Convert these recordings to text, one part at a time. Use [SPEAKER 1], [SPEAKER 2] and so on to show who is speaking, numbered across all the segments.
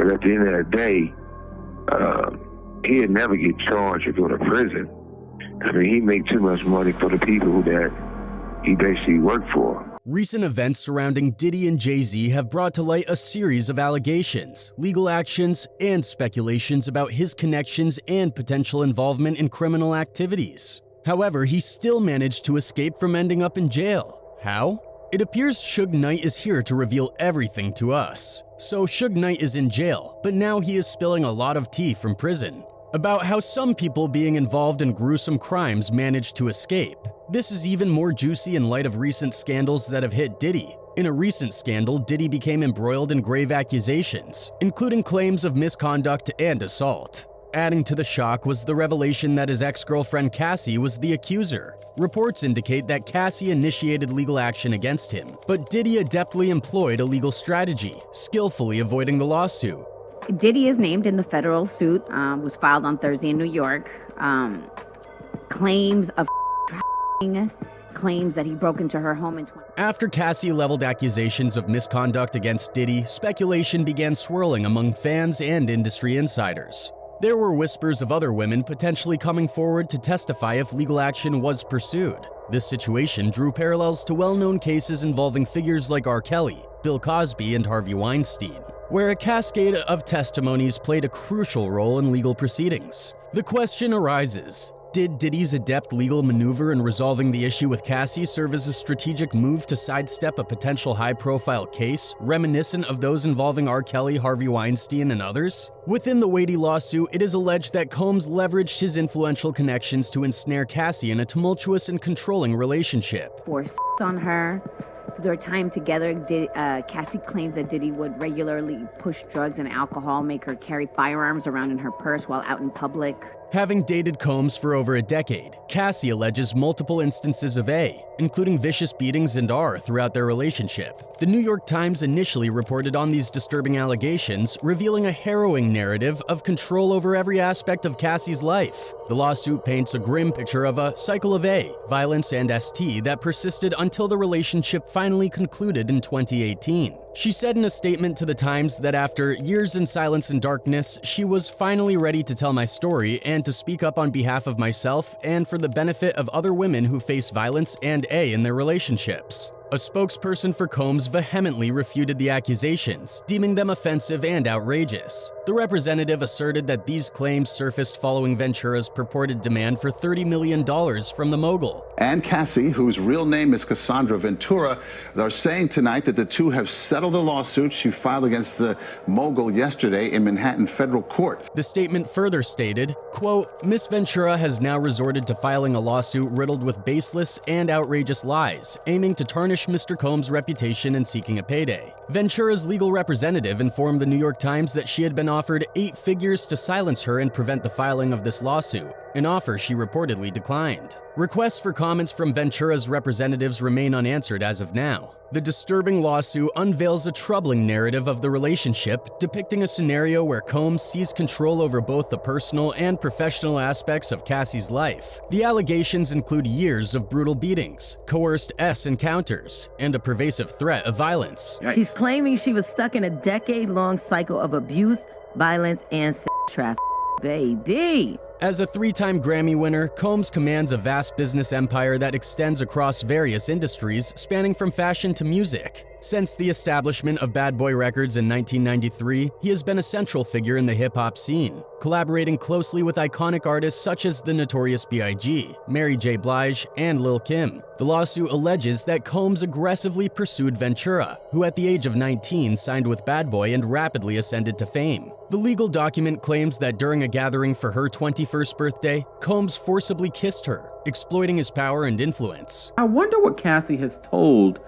[SPEAKER 1] But at the end of the day, he'd never get charged or go to prison. I mean, he made too much money for the people that he basically worked for.
[SPEAKER 2] Recent events surrounding Diddy and Jay-Z have brought to light a series of allegations, legal actions, and speculations about his connections and potential involvement in criminal activities. However, he still managed to escape from ending up in jail. How? It appears Suge Knight is here to reveal everything to us. So Suge Knight is in jail, but now he is spilling a lot of tea from prison about how some people being involved in gruesome crimes managed to escape. This is even more juicy in light of recent scandals that have hit Diddy. In a recent scandal, Diddy became embroiled in grave accusations, including claims of misconduct and assault. Adding to the shock was the revelation that his ex-girlfriend Cassie was the accuser. Reports indicate that Cassie initiated legal action against him, but Diddy adeptly employed a legal strategy, skillfully avoiding the lawsuit.
[SPEAKER 3] Diddy is named in the federal suit, was filed on Thursday in New York. Claims of claims that he broke into her home in
[SPEAKER 2] After Cassie leveled accusations of misconduct against Diddy, speculation began swirling among fans and industry insiders. There were whispers of other women potentially coming forward to testify if legal action was pursued. This situation drew parallels to well-known cases involving figures like R. Kelly, Bill Cosby, and Harvey Weinstein, where a cascade of testimonies played a crucial role in legal proceedings. The question arises, did Diddy's adept legal maneuver in resolving the issue with Cassie serve as a strategic move to sidestep a potential high-profile case reminiscent of those involving R. Kelly, Harvey Weinstein, and others? Within the weighty lawsuit, it is alleged that Combs leveraged his influential connections to ensnare Cassie in a tumultuous and controlling relationship.
[SPEAKER 3] Forced on her. Through their time together, Cassie claims that Diddy would regularly push drugs and alcohol, make her carry firearms around in her purse while out in public.
[SPEAKER 2] Having dated Combs for over a decade, Cassie alleges multiple instances of A, including vicious beatings and R throughout their relationship. The New York Times initially reported on these disturbing allegations, revealing a harrowing narrative of control over every aspect of Cassie's life. The lawsuit paints a grim picture of a cycle of A, violence, and ST that persisted until the relationship finally concluded in 2018. She said in a statement to the Times that after years in silence and darkness, she was finally ready to tell my story and to speak up on behalf of myself and for the benefit of other women who face violence and A in their relationships. A spokesperson for Combs vehemently refuted the accusations, deeming them offensive and outrageous. The representative asserted that these claims surfaced following Ventura's purported demand for $30 million from the mogul.
[SPEAKER 4] And Cassie, whose real name is Cassandra Ventura, are saying tonight that the two have settled a lawsuit she filed against the mogul yesterday in Manhattan federal court.
[SPEAKER 2] The statement further stated, quote, Miss Ventura has now resorted to filing a lawsuit riddled with baseless and outrageous lies, aiming to tarnish Mr. Combs' reputation and seeking a payday. Ventura's legal representative informed the New York Times that she had been offered 8 figures to silence her and prevent the filing of this lawsuit, an offer she reportedly declined. Requests for comments from Ventura's representatives remain unanswered as of now. The disturbing lawsuit unveils a troubling narrative of the relationship, depicting a scenario where Combs seized control over both the personal and professional aspects of Cassie's life. The allegations include years of brutal beatings, coerced encounters, and a pervasive threat of violence.
[SPEAKER 5] She's claiming she was stuck in a decade-long cycle of abuse, violence, and sex trafficking. Baby!
[SPEAKER 2] As a 3-time Grammy winner, Combs commands a vast business empire that extends across various industries, spanning from fashion to music. Since the establishment of Bad Boy Records in 1993, he has been a central figure in the hip-hop scene, collaborating closely with iconic artists such as the Notorious B.I.G., Mary J. Blige, and Lil' Kim. The lawsuit alleges that Combs aggressively pursued Ventura, who at the age of 19 signed with Bad Boy and rapidly ascended to fame. The legal document claims that during a gathering for her 21st birthday, Combs forcibly kissed her, exploiting his power and influence.
[SPEAKER 6] I wonder what Cassie has told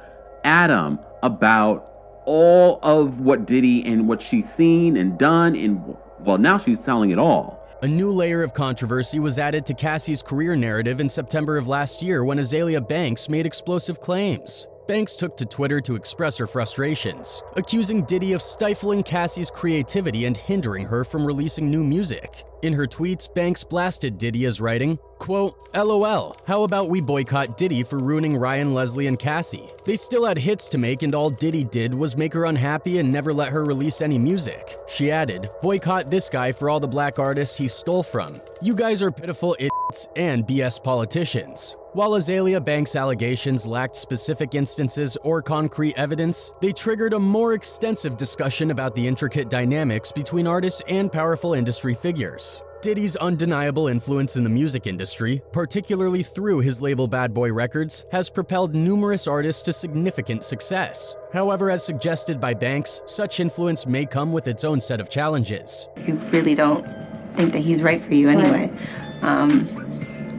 [SPEAKER 6] Adam about all of what Diddy and what she's seen and done, and well, now she's telling it all.
[SPEAKER 2] A new layer of controversy was added to Cassie's career narrative in September of last year when Azealia Banks made explosive claims. Banks took to Twitter to express her frustrations, accusing Diddy of stifling Cassie's creativity and hindering her from releasing new music. In her tweets, Banks blasted Diddy as writing, quote, "LOL, how about we boycott Diddy for ruining Ryan, Leslie, and Cassie? They still had hits to make and all Diddy did was make her unhappy and never let her release any music." She added, "Boycott this guy for all the black artists he stole from. You guys are pitiful idiots and BS politicians." While Azalea Banks' allegations lacked specific instances or concrete evidence, they triggered a more extensive discussion about the intricate dynamics between artists and powerful industry figures. Diddy's undeniable influence in the music industry, particularly through his label Bad Boy Records, has propelled numerous artists to significant success. However, as suggested by Banks, such influence may come with its own set of challenges.
[SPEAKER 7] You really don't think that he's right for you anyway.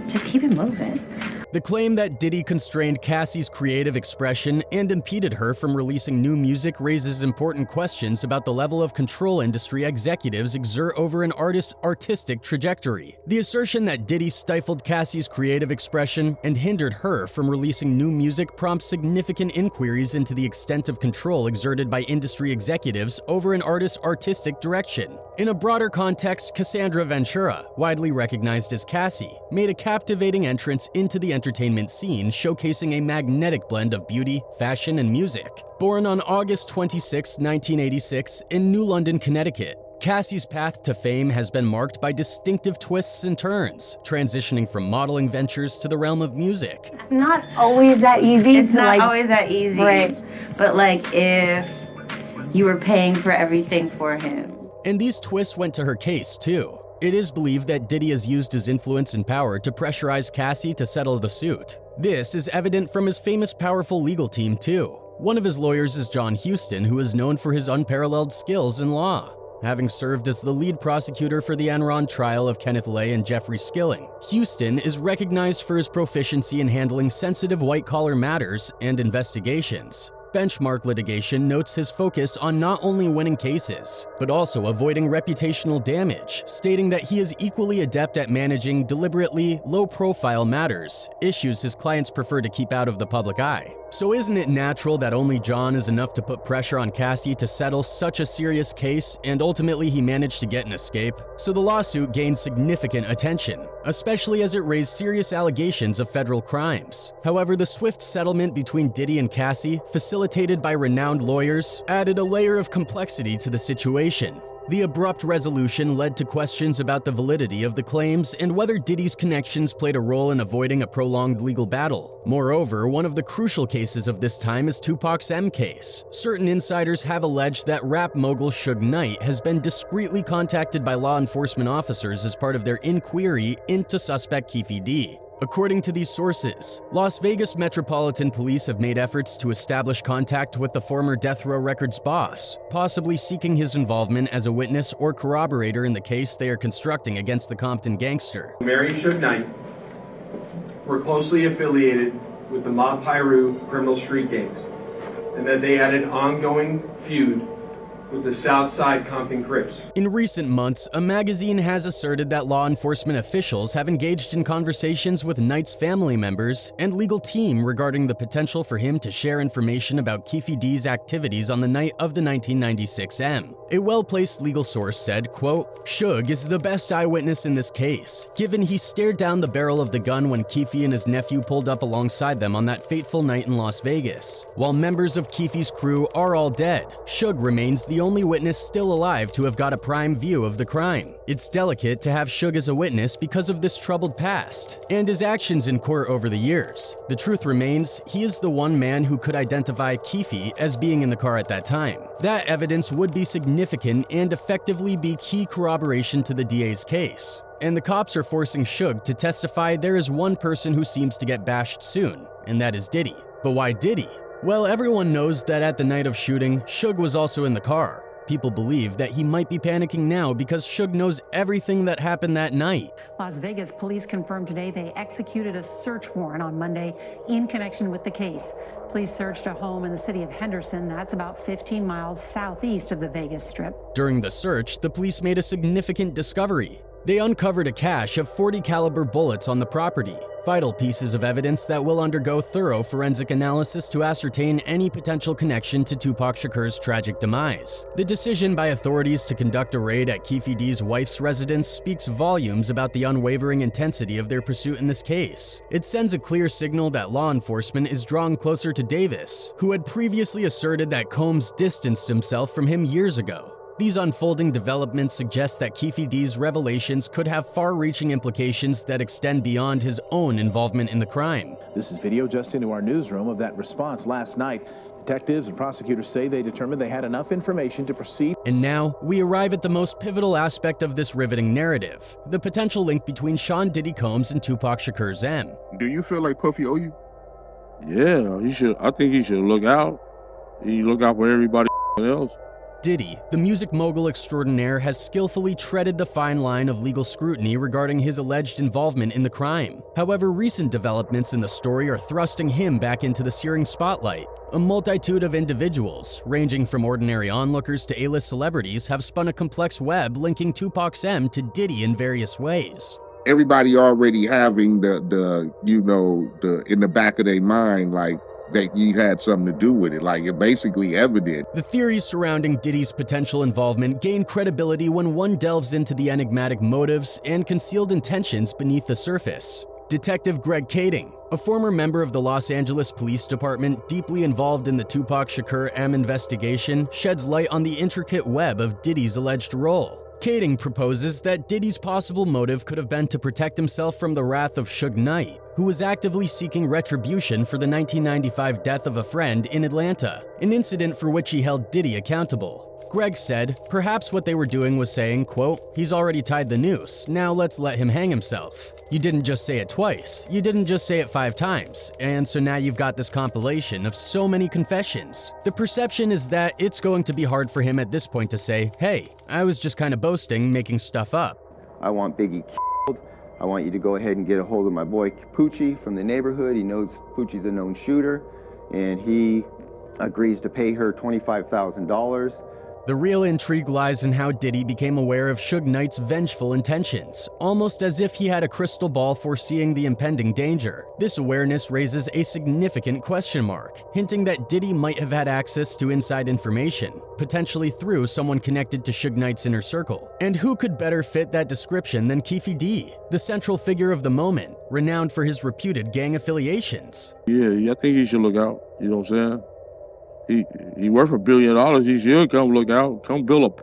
[SPEAKER 7] Just keep it moving.
[SPEAKER 2] The claim that Diddy constrained Cassie's creative expression and impeded her from releasing new music raises important questions about the level of control industry executives exert over an artist's artistic trajectory. The assertion that Diddy stifled Cassie's creative expression and hindered her from releasing new music prompts significant inquiries into the extent of control exerted by industry executives over an artist's artistic direction. In a broader context, Cassandra Ventura, widely recognized as Cassie, made a captivating entrance into the entertainment scene, showcasing a magnetic blend of beauty, fashion, and music. Born on August 26, 1986, in New London, Connecticut, Cassie's path to fame has been marked by distinctive twists and turns, transitioning from modeling ventures to the realm of music.
[SPEAKER 8] It's not always that easy.
[SPEAKER 7] It's not always that easy.
[SPEAKER 8] Right.
[SPEAKER 7] But like if you were paying for everything for him.
[SPEAKER 2] And these twists went to her case, too. It is believed that Diddy has used his influence and power to pressurize Cassie to settle the suit. This is evident from his famous powerful legal team, too. One of his lawyers is John Huston, who is known for his unparalleled skills in law, having served as the lead prosecutor for the Enron trial of Kenneth Lay and Jeffrey Skilling. Huston is recognized for his proficiency in handling sensitive white-collar matters and investigations. Benchmark Litigation notes his focus on not only winning cases, but also avoiding reputational damage, stating that he is equally adept at managing deliberately low-profile matters, issues his clients prefer to keep out of the public eye. So isn't it natural that only John is enough to put pressure on Cassie to settle such a serious case, and ultimately he managed to get an escape? So the lawsuit gained significant attention, especially as it raised serious allegations of federal crimes. However, the swift settlement between Diddy and Cassie, facilitated by renowned lawyers, added a layer of complexity to the situation. The abrupt resolution led to questions about the validity of the claims and whether Diddy's connections played a role in avoiding a prolonged legal battle. Moreover, one of the crucial cases of this time is Tupac's M case. Certain insiders have alleged that rap mogul Suge Knight has been discreetly contacted by law enforcement officers as part of their inquiry into suspect Keffe D. According to these sources, Las Vegas Metropolitan Police have made efforts to establish contact with the former Death Row Records boss, possibly seeking his involvement as a witness or corroborator in the case they are constructing against the Compton gangster.
[SPEAKER 9] Mary and Suge Knight were closely affiliated with the Mob Piru criminal street gangs, and that they had an ongoing feud with the Southside Compton Crips.
[SPEAKER 2] In recent months, a magazine has asserted that law enforcement officials have engaged in conversations with Knight's family members and legal team regarding the potential for him to share information about Keffe D's activities on the night of the 1996 M. A well-placed legal source said, quote, "Suge is the best eyewitness in this case, given he stared down the barrel of the gun when Keffe and his nephew pulled up alongside them on that fateful night in Las Vegas. While members of Keffe's crew are all dead, Suge remains the only witness still alive to have got a prime view of the crime. It's delicate to have Suge as a witness because of this troubled past and his actions in court over the years. The truth remains, he is the one man who could identify Keffe as being in the car at that time. That evidence would be significant and effectively be key corroboration to the DA's case. And the cops are forcing Suge to testify there is one person who seems to get bashed soon, and that is Diddy. But why Diddy? Well, everyone knows that at the night of shooting, Suge was also in the car. People believe that he might be panicking now because Suge knows everything that happened that night.
[SPEAKER 10] Las Vegas police confirmed today they executed a search warrant on Monday in connection with the case. Police searched a home in the city of Henderson, that's about 15 miles southeast of the Vegas Strip.
[SPEAKER 2] During the search, the police made a significant discovery. They uncovered a cache of .40 caliber bullets on the property, vital pieces of evidence that will undergo thorough forensic analysis to ascertain any potential connection to Tupac Shakur's tragic demise. The decision by authorities to conduct a raid at Keffe D's wife's residence speaks volumes about the unwavering intensity of their pursuit in this case. It sends a clear signal that law enforcement is drawing closer to Davis, who had previously asserted that Combs distanced himself from him years ago. These unfolding developments suggest that Keffe D's revelations could have far-reaching implications that extend beyond his own involvement in the crime.
[SPEAKER 11] This is video just into our newsroom of that response last night. Detectives and prosecutors say they determined they had enough information to proceed.
[SPEAKER 2] And now, we arrive at the most pivotal aspect of this riveting narrative, the potential link between Sean Diddy Combs and Tupac Shakur's M.
[SPEAKER 12] Do you feel like Puffy owe you?
[SPEAKER 13] Yeah, he should. I think he should look out. He look out for everybody else.
[SPEAKER 2] Diddy, the music mogul extraordinaire, has skillfully treaded the fine line of legal scrutiny regarding his alleged involvement in the crime. However, recent developments in the story are thrusting him back into the searing spotlight. A multitude of individuals, ranging from ordinary onlookers to A-list celebrities, have spun a complex web linking Tupac's M to Diddy in various ways.
[SPEAKER 12] Everybody already having the in the back of their mind, like, that you had something to do with it, like it's basically evident.
[SPEAKER 2] The theories surrounding Diddy's potential involvement gain credibility when one delves into the enigmatic motives and concealed intentions beneath the surface. Detective Greg Kading, a former member of the Los Angeles Police Department deeply involved in the Tupac Shakur M investigation, sheds light on the intricate web of Diddy's alleged role. Kading proposes that Diddy's possible motive could have been to protect himself from the wrath of Suge Knight, who was actively seeking retribution for the 1995 death of a friend in Atlanta, an incident for which he held Diddy accountable. Greg said, perhaps what they were doing was saying, quote, "He's already tied the noose, now let's let him hang himself." You didn't just say it twice, you didn't just say it 5 times, and so now you've got this compilation of so many confessions. The perception is that it's going to be hard for him at this point to say, hey, I was just kind of boasting, making stuff up.
[SPEAKER 14] I want Biggie killed. I want you to go ahead and get a hold of my boy Poochie from the neighborhood. He knows Poochie's a known shooter, and he agrees to pay her $25,000.
[SPEAKER 2] The real intrigue lies in how Diddy became aware of Suge Knight's vengeful intentions, almost as if he had a crystal ball foreseeing the impending danger. This awareness raises a significant question mark, hinting that Diddy might have had access to inside information, potentially through someone connected to Suge Knight's inner circle. And who could better fit that description than Keffe D, the central figure of the moment, renowned for his reputed gang affiliations?
[SPEAKER 13] Yeah, I think he should look out. You know what I'm saying? He worth $1 billion. He should come look out, come build up.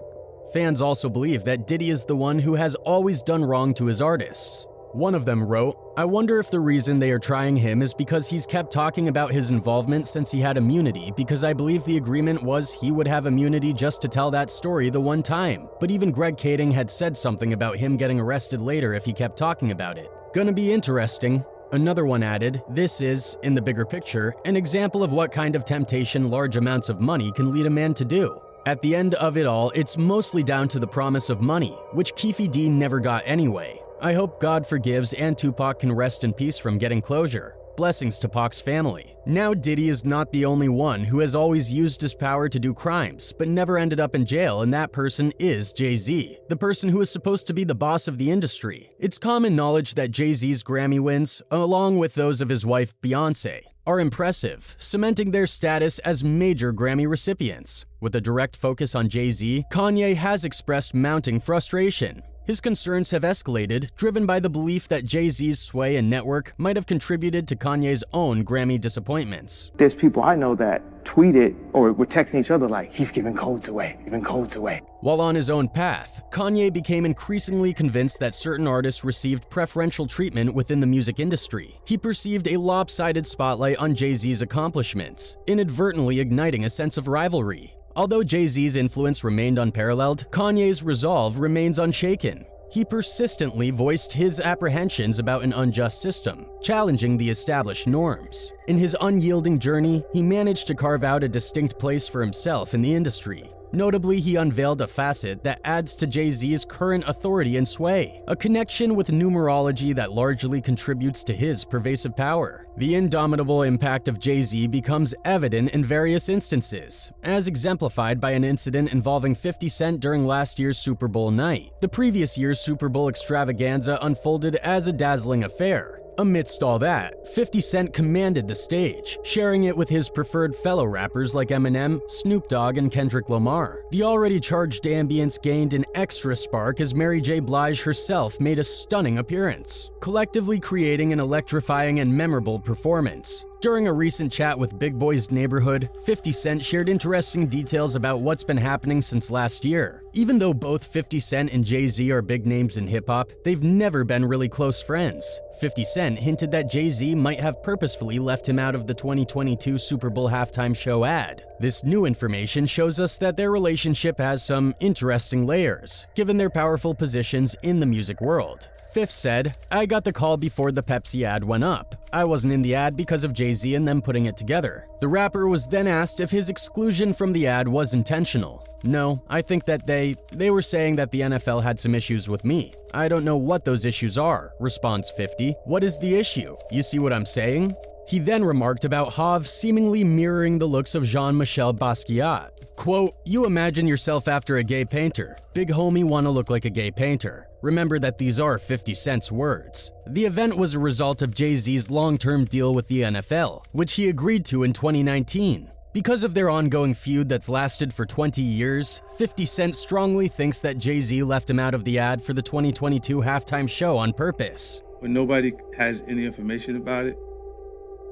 [SPEAKER 2] Fans also believe that Diddy is the one who has always done wrong to his artists. One of them wrote, "I wonder if the reason they are trying him is because he's kept talking about his involvement since he had immunity, because I believe the agreement was he would have immunity just to tell that story the one time. But even Greg Kading had said something about him getting arrested later if he kept talking about it. Gonna be interesting." Another one added, "This is, in the bigger picture, an example of what kind of temptation large amounts of money can lead a man to do. At the end of it all, it's mostly down to the promise of money, which Keffe D never got anyway. I hope God forgives and Tupac can rest in peace from getting closure. Blessings to Pac's family." Now Diddy is not the only one who has always used his power to do crimes, but never ended up in jail, and that person is Jay-Z, the person who is supposed to be the boss of the industry. It's common knowledge that Jay-Z's Grammy wins, along with those of his wife Beyoncé, are impressive, cementing their status as major Grammy recipients. With a direct focus on Jay-Z, Kanye has expressed mounting frustration. His concerns have escalated, driven by the belief that Jay-Z's sway and network might have contributed to Kanye's own Grammy disappointments.
[SPEAKER 15] There's people I know that tweeted or were texting each other like, he's giving codes away, giving codes away.
[SPEAKER 2] While on his own path, Kanye became increasingly convinced that certain artists received preferential treatment within the music industry. He perceived a lopsided spotlight on Jay-Z's accomplishments, inadvertently igniting a sense of rivalry. Although Jay-Z's influence remained unparalleled, Kanye's resolve remains unshaken. He persistently voiced his apprehensions about an unjust system, challenging the established norms. In his unyielding journey, he managed to carve out a distinct place for himself in the industry. Notably, he unveiled a facet that adds to Jay-Z's current authority and sway, a connection with numerology that largely contributes to his pervasive power. The indomitable impact of Jay-Z becomes evident in various instances, as exemplified by an incident involving 50 Cent during last year's Super Bowl night. The previous year's Super Bowl extravaganza unfolded as a dazzling affair. Amidst all that, 50 Cent commanded the stage, sharing it with his preferred fellow rappers like Eminem, Snoop Dogg, and Kendrick Lamar. The already charged ambience gained an extra spark as Mary J. Blige herself made a stunning appearance, collectively creating an electrifying and memorable performance. During a recent chat with Big Boy's Neighborhood, 50 Cent shared interesting details about what's been happening since last year. Even though both 50 Cent and Jay-Z are big names in hip-hop, they've never been really close friends. 50 Cent hinted that Jay-Z might have purposefully left him out of the 2022 Super Bowl halftime show ad. This new information shows us that their relationship has some interesting layers, given their powerful positions in the music world. Fifth said, "I got the call before the Pepsi ad went up. I wasn't in the ad because of Jay-Z and them putting it together." The rapper was then asked if his exclusion from the ad was intentional. "No, I think that they were saying that the NFL had some issues with me. I don't know what those issues are," responds 50. "What is the issue? You see what I'm saying?" He then remarked about Hav seemingly mirroring the looks of Jean-Michel Basquiat. Quote, "You imagine yourself after a gay painter. Big homie wanna look like a gay painter." Remember that these are 50 Cent's words. The event was a result of Jay-Z's long-term deal with the NFL, which he agreed to in 2019. Because of their ongoing feud that's lasted for 20 years, 50 Cent strongly thinks that Jay-Z left him out of the ad for the 2022 halftime show on purpose.
[SPEAKER 16] When nobody has any information about it,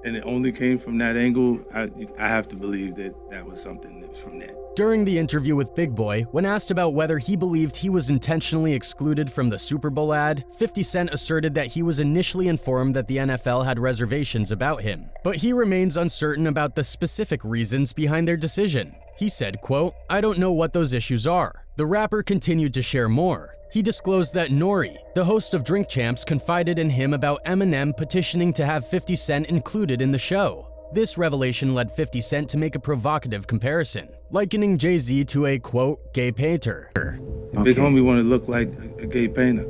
[SPEAKER 16] and it only came from that angle, I have to believe that that was something that's from that.
[SPEAKER 2] During the interview with Big Boy, when asked about whether he believed he was intentionally excluded from the Super Bowl ad, 50 Cent asserted that he was initially informed that the NFL had reservations about him, but he remains uncertain about the specific reasons behind their decision. He said, quote, "I don't know what those issues are." The rapper continued to share more. He disclosed that Nori, the host of Drink Champs, confided in him about Eminem petitioning to have 50 Cent included in the show. This revelation led 50 Cent to make a provocative comparison, likening Jay-Z to a, quote, "gay painter."
[SPEAKER 16] The big homie want to look like a gay painter.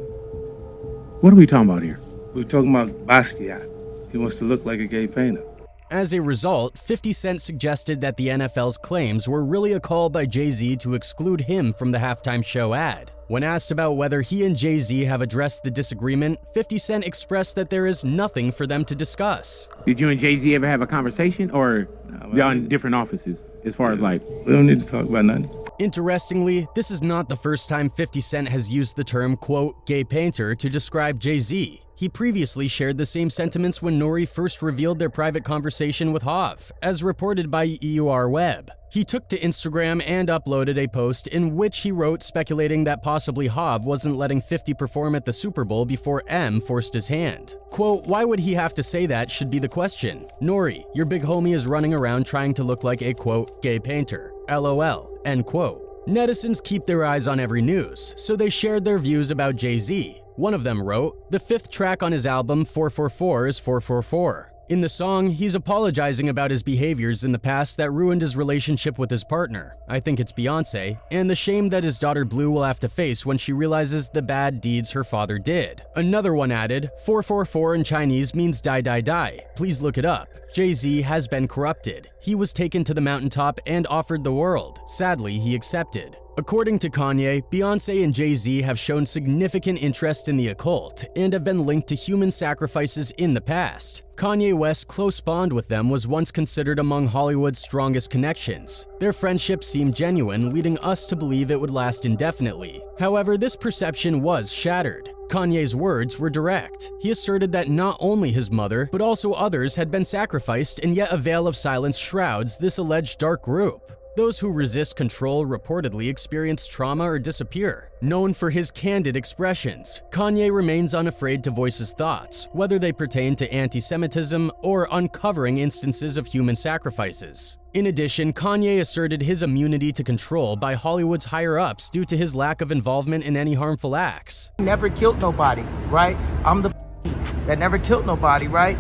[SPEAKER 6] What are we talking about here?
[SPEAKER 16] We're talking about Basquiat. He wants to look like a gay painter.
[SPEAKER 2] As a result, 50 Cent suggested that the NFL's claims were really a call by Jay-Z to exclude him from the halftime show ad. When asked about whether he and Jay-Z have addressed the disagreement, 50 Cent expressed that there is nothing for them to discuss.
[SPEAKER 6] Did you and Jay-Z ever have a conversation, or y'all in different offices as far as like?
[SPEAKER 16] We don't need to talk about nothing.
[SPEAKER 2] Interestingly, this is not the first time 50 Cent has used the term, quote, "gay painter" to describe Jay-Z. He previously shared the same sentiments when Nori first revealed their private conversation with Hav, as reported by EUR Web. He took to Instagram and uploaded a post in which he wrote speculating that possibly Hav wasn't letting 50 perform at the Super Bowl before M forced his hand. Quote, "Why would he have to say that should be the question. Nori, your big homie is running around trying to look like a, quote, "gay painter. LOL," end quote. Netizens keep their eyes on every news, so they shared their views about Jay-Z. One of them wrote, "The fifth track on his album, 444, is 444. In the song, he's apologizing about his behaviors in the past that ruined his relationship with his partner, I think it's Beyonce, and the shame that his daughter Blue will have to face when she realizes the bad deeds her father did." Another one added, 444 in Chinese means die die die. Please look it up. Jay-Z has been corrupted. He was taken to the mountaintop and offered the world. Sadly, he accepted. According to Kanye, Beyonce and Jay-Z have shown significant interest in the occult and have been linked to human sacrifices in the past. Kanye West's close bond with them was once considered among Hollywood's strongest connections. Their friendship seemed genuine, leading us to believe it would last indefinitely. However, this perception was shattered. Kanye's words were direct. He asserted that not only his mother, but also others had been sacrificed, and yet a veil of silence shrouds this alleged dark group. Those who resist control reportedly experience trauma or disappear. Known for his candid expressions, Kanye remains unafraid to voice his thoughts, whether they pertain to anti-Semitism or uncovering instances of human sacrifices. In addition, Kanye asserted his immunity to control by Hollywood's higher-ups due to his lack of involvement in any harmful acts.
[SPEAKER 17] Never killed nobody, right? I'm the that never killed nobody, right?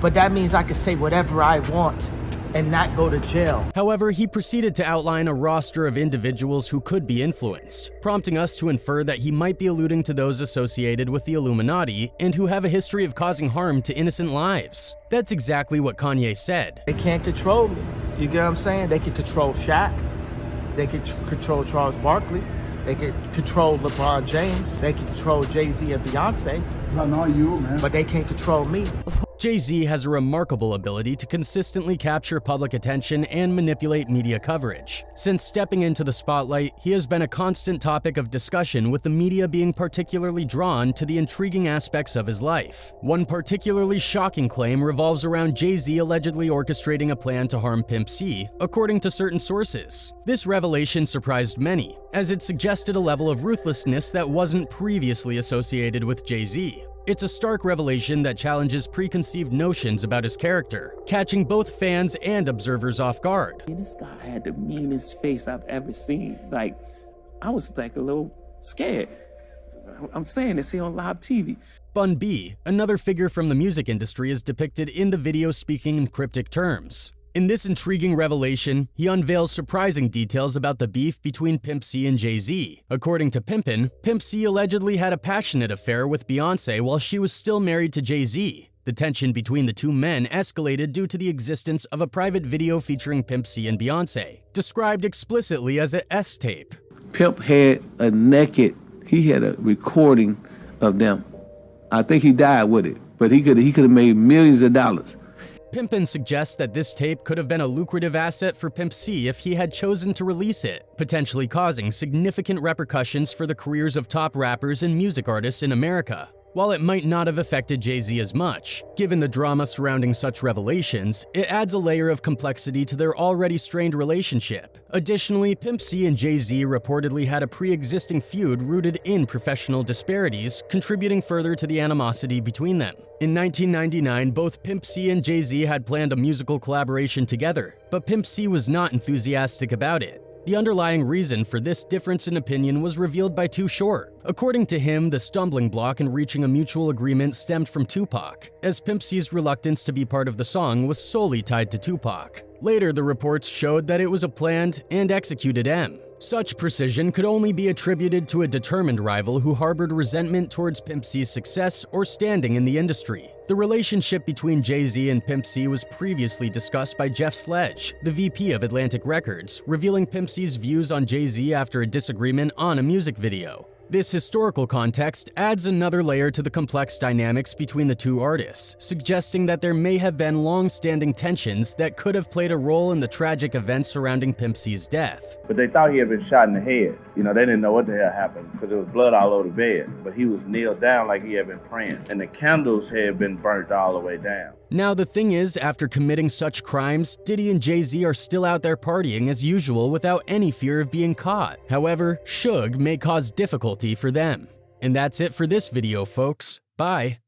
[SPEAKER 17] But that means I can say whatever I want. and not go to jail.
[SPEAKER 2] However, he proceeded to outline a roster of individuals who could be influenced, prompting us to infer that he might be alluding to those associated with the Illuminati and who have a history of causing harm to innocent lives. That's exactly what Kanye said.
[SPEAKER 17] They can't control me. You get what I'm saying? They can control Shaq. They can control Charles Barkley. They can control LeBron James. They can control Jay-Z and Beyonce.
[SPEAKER 18] Not you, man.
[SPEAKER 17] But they can't control me.
[SPEAKER 2] Jay-Z has a remarkable ability to consistently capture public attention and manipulate media coverage. Since stepping into the spotlight, he has been a constant topic of discussion, with the media being particularly drawn to the intriguing aspects of his life. One particularly shocking claim revolves around Jay-Z allegedly orchestrating a plan to harm Pimp C, according to certain sources. This revelation surprised many, as it suggested a level of ruthlessness that wasn't previously associated with Jay-Z. It's a stark revelation that challenges preconceived notions about his character, catching both fans and observers off guard.
[SPEAKER 19] This guy had the meanest face I've ever seen. Like, I was like a little scared. I'm saying this here on live TV.
[SPEAKER 2] Bun B, another figure from the music industry, is depicted in the video speaking in cryptic terms. In this intriguing revelation, he unveils surprising details about the beef between Pimp C and Jay-Z. According to Pimpin', Pimp C allegedly had a passionate affair with Beyonce while she was still married to Jay-Z. The tension between the two men escalated due to the existence of a private video featuring Pimp C and Beyonce, described explicitly as a S-tape.
[SPEAKER 19] Pimp had he had a recording of them. I think he died with it, but he could have made millions of dollars.
[SPEAKER 2] Pimpin' suggests that this tape could have been a lucrative asset for Pimp C if he had chosen to release it, potentially causing significant repercussions for the careers of top rappers and music artists in America. While it might not have affected Jay-Z as much, given the drama surrounding such revelations, it adds a layer of complexity to their already strained relationship. Additionally, Pimp C and Jay-Z reportedly had a pre-existing feud rooted in professional disparities, contributing further to the animosity between them. In 1999, both Pimp C and Jay-Z had planned a musical collaboration together, but Pimp C was not enthusiastic about it. The underlying reason for this difference in opinion was revealed by Too Short. According to him, the stumbling block in reaching a mutual agreement stemmed from Tupac, as Pimp C's reluctance to be part of the song was solely tied to Tupac. Later, the reports showed that it was a planned and executed M. Such precision could only be attributed to a determined rival who harbored resentment towards Pimp C's success or standing in the industry. The relationship between Jay-Z and Pimp C was previously discussed by Jeff Sledge, the VP of Atlantic Records, revealing Pimp C's views on Jay-Z after a disagreement on a music video. This historical context adds another layer to the complex dynamics between the two artists, suggesting that there may have been long-standing tensions that could have played a role in the tragic events surrounding Pimp C's death.
[SPEAKER 20] But they thought he had been shot in the head. You know, they didn't know what the hell happened because there was blood all over the bed. But he was kneeled down like he had been praying, and the candles had been burnt all the way down.
[SPEAKER 2] Now the thing is, after committing such crimes, Diddy and Jay-Z are still out there partying as usual without any fear of being caught. However, Suge may cause difficulty for them. And that's it for this video, folks. Bye.